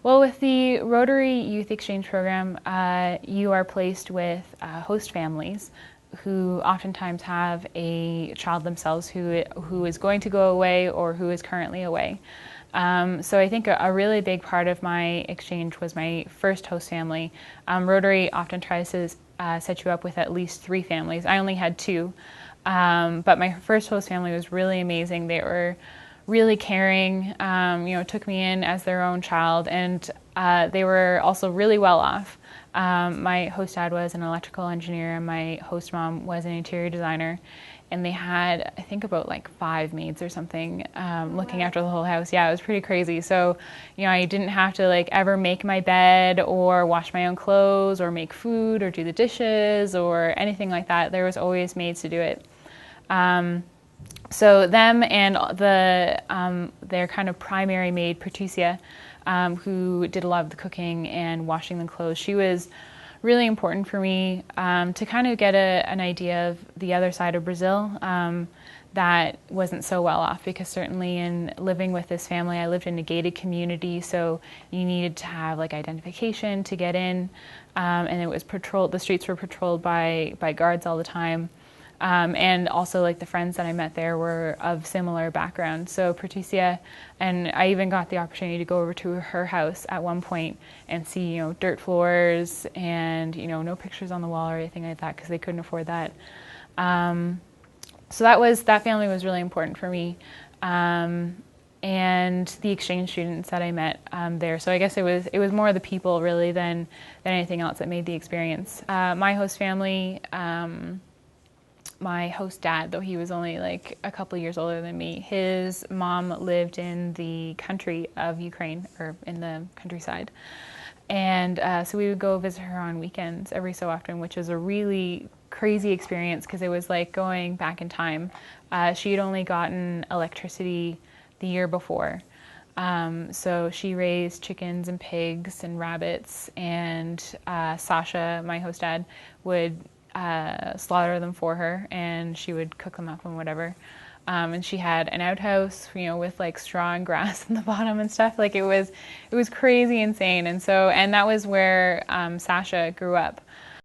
Well, with the Rotary Youth Exchange Program, you are placed with host families who oftentimes have a child themselves who is going to go away or who is currently away. So I think a really big part of my exchange was my first host family. Rotary often tries to set you up with at least 3 families. I only had 2, but my first host family was really amazing. They were really caring, took me in as their own child, and they were also really well off. My host dad was an electrical engineer, and my host mom was an interior designer, and they had, I think, about like 5 maids or something looking after the whole house. Yeah, it was pretty crazy. So, I didn't have to like ever make my bed or wash my own clothes or make food or do the dishes or anything like that. There was always maids to do it. So them and their kind of primary maid, Patricia, who did a lot of the cooking and washing the clothes, she was really important for me to kind of get an idea of the other side of Brazil that wasn't so well off, because certainly in living with this family, I lived in a gated community, so you needed to have like identification to get in, and it was patrolled. The streets were patrolled by guards all the time. And also, like, the friends that I met there were of similar background. So Patricia, and I even got the opportunity to go over to her house at one point and see, dirt floors and, no pictures on the wall or anything like that, because they couldn't afford that. So that family was really important for me. And the exchange students that I met there. So I guess it was more the people really than anything else that made the experience. My host family. My host dad, though he was only like a couple of years older than me, his mom lived in the country of Ukraine, or in the countryside. And so we would go visit her on weekends every so often, which was a really crazy experience because it was like going back in time. She had only gotten electricity the year before. So she raised chickens and pigs and rabbits, and Sasha, my host dad, would slaughter them for her, and she would cook them up and whatever. And she had an outhouse, with like straw and grass in the bottom and stuff. Like it was crazy insane. And that was where Sasha grew up.